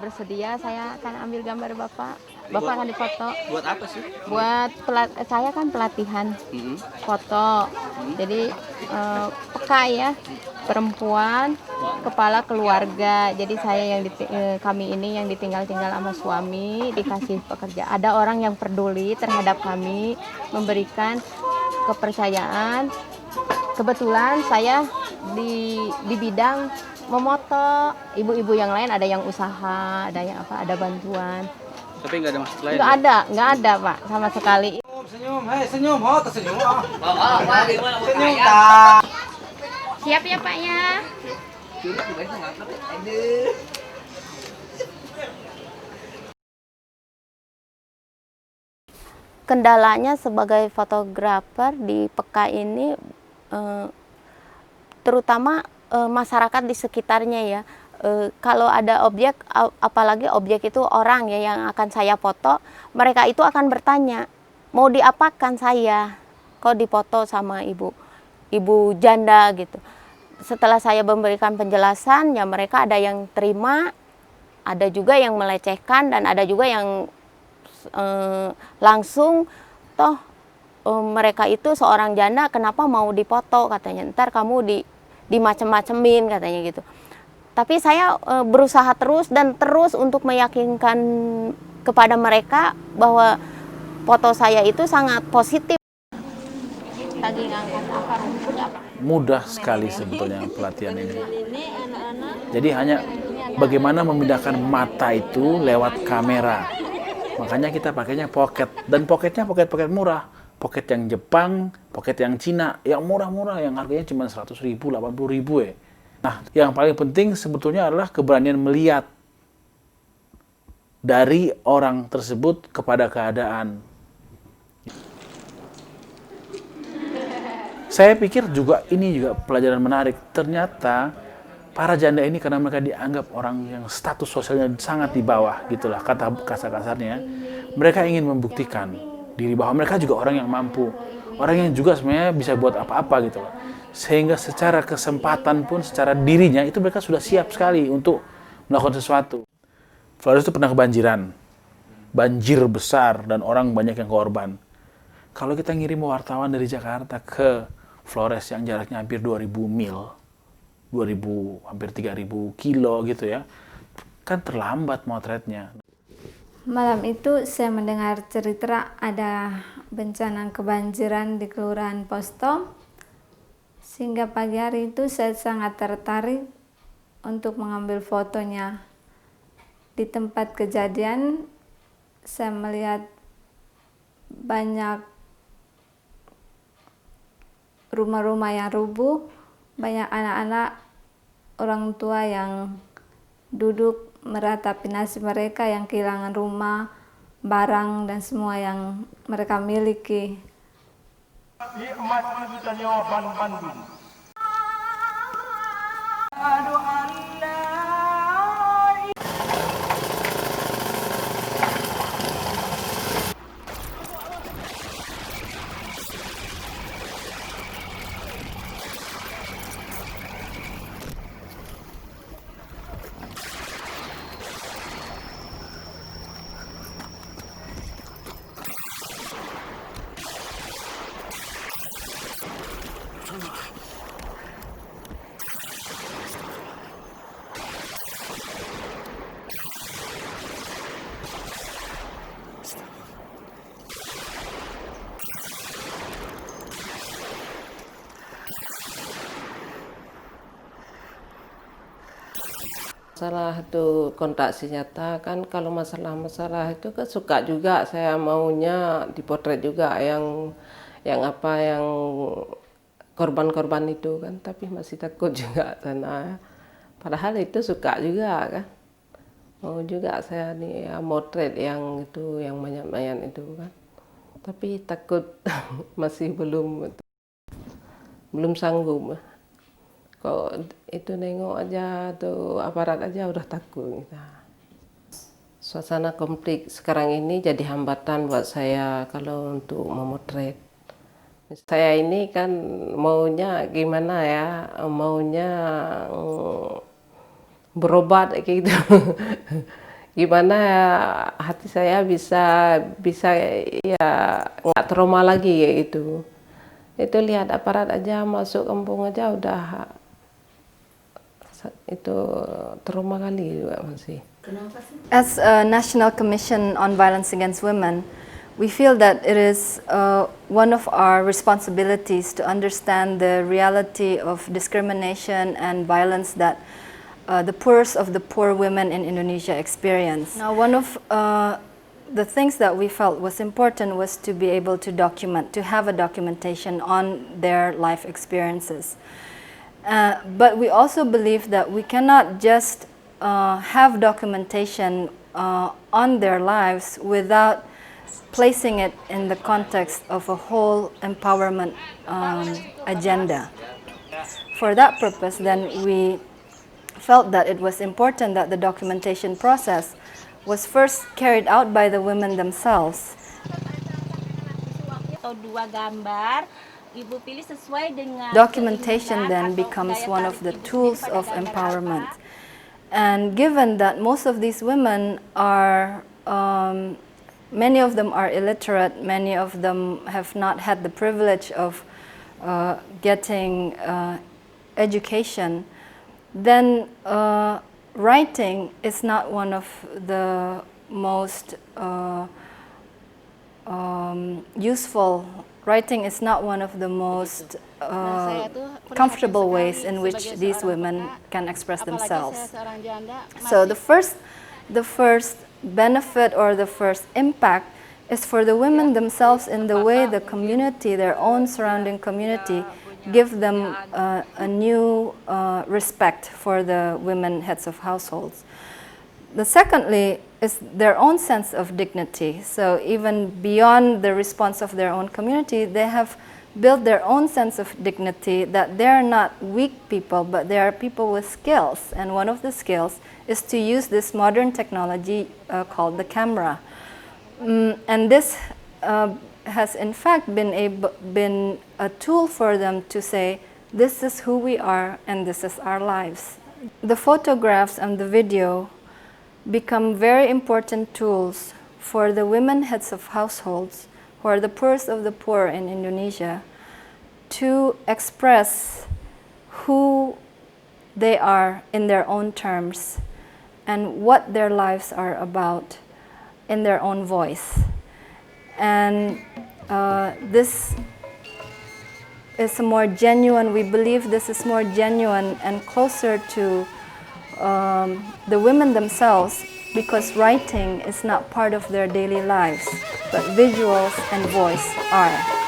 bersedia, saya akan ambil gambar Bapak. Bapak akan difoto. Buat apa sih? Buat saya kan pelatihan foto. Jadi peka ya, perempuan, kepala keluarga. Jadi saya yang kami ini yang ditinggal-tinggal sama suami, dikasih pekerja. Ada orang yang peduli terhadap kami, memberikan kepercayaan. Kebetulan saya di bidang memoto. Ibu-ibu yang lain ada yang usaha, ada yang apa, ada bantuan. Tapi nggak ada maksud lain. Nggak ada Pak, sama sekali. Senyum, hei senyum, oh tersenyum. Senyum Siap ya Pak ya. Kendalanya sebagai fotografer di Peka ini terutama masyarakat di sekitarnya ya. Kalau ada objek, apalagi objek itu orang ya yang akan saya foto, mereka itu akan bertanya, mau diapakan saya? Kok dipoto sama ibu janda gitu. Setelah saya memberikan penjelasan, ya mereka ada yang terima, ada juga yang melecehkan, dan ada juga yang langsung toh mereka itu seorang janda, kenapa mau dipoto katanya, ntar kamu dimacem-macemin katanya gitu. Tapi saya berusaha terus untuk meyakinkan kepada mereka bahwa foto saya itu sangat positif. Mudah sekali sebetulnya pelatihan ini. Jadi hanya bagaimana memindahkan mata itu lewat kamera. Makanya kita pakainya pocket, dan pocketnya pocket murah. Pocket yang Jepang, pocket yang Cina, yang murah-murah, yang harganya cuma 100.000, 80.000 ya. Nah, yang paling penting sebetulnya adalah keberanian melihat dari orang tersebut kepada keadaan. Saya pikir ini juga pelajaran menarik. Ternyata para janda ini karena mereka dianggap orang yang status sosialnya sangat di bawah, gitulah kata kasar-kasarnya. Mereka ingin membuktikan diri bahwa mereka juga orang yang mampu, orang yang juga sebenarnya bisa buat apa-apa gitu loh. Sehingga secara kesempatan pun, secara dirinya itu mereka sudah siap sekali untuk melakukan sesuatu. Flores itu pernah kebanjiran, banjir besar dan orang banyak yang korban. Kalau kita ngirim wartawan dari Jakarta ke Flores yang jaraknya hampir 2.000 mil, 2.000 hampir 3.000 kilo gitu ya, kan terlambat motretnya. Malam itu saya mendengar cerita ada bencana kebanjiran di Kelurahan Posto, sehingga pagi hari itu saya sangat tertarik untuk mengambil fotonya. Di tempat kejadian saya melihat banyak rumah-rumah yang rubuh, banyak anak-anak, orang tua yang duduk meratapi nasib mereka yang kehilangan rumah, barang, dan semua yang mereka miliki. Di emas dan jawaban Bandung. Masalah itu kontak senjata kan, kalau masalah itu kan suka juga saya maunya dipotret juga yang korban-korban itu kan, tapi masih takut juga sana. Padahal itu suka juga kan, mau juga saya nih ya, motret yang itu yang mayat-mayat itu kan, tapi takut masih belum sanggup. Kok itu nengok aja tuh aparat aja udah takut kita. Suasana konflik sekarang ini jadi hambatan buat saya kalau untuk memotret. Saya ini kan maunya gimana ya, maunya berobat kayak gitu. gimana hati saya bisa ya nggak trauma lagi ya itu lihat aparat aja masuk kampung aja udah itu trauma kali juga masih. As a National Commission on Violence Against Women, we feel that it is one of our responsibilities to understand the reality of discrimination and violence that the poorest of the poor women in Indonesia experience. Now, one of the things that we felt was important was to be able to document, to have a documentation on their life experiences. But we also believe that we cannot just have documentation on their lives without placing it in the context of a whole empowerment agenda. For that purpose, then we felt that it was important that the documentation process was first carried out by the women themselves. Documentation then becomes one of the tools of empowerment. And given that most of these women are, many of them are illiterate, many of them have not had the privilege of getting education, then writing is not one of the most useful. Writing is not one of the most comfortable ways in which these women can express themselves. So the first benefit or the first impact is for the women themselves in the way the community, their own surrounding community, give them a new respect for the women heads of households. The secondly is their own sense of dignity. So even beyond the response of their own community, they have built their own sense of dignity that they're not weak people, but they are people with skills. And one of the skills is to use this modern technology called the camera. And this has in fact been a tool for them to say, this is who we are and this is our lives. The photographs and the video become very important tools for the women heads of households, who are the poorest of the poor in Indonesia, to express who they are in their own terms and what their lives are about in their own voice. And this is a more genuine, we believe this is more genuine and closer to the women themselves, because writing is not part of their daily lives, but visuals and voice are.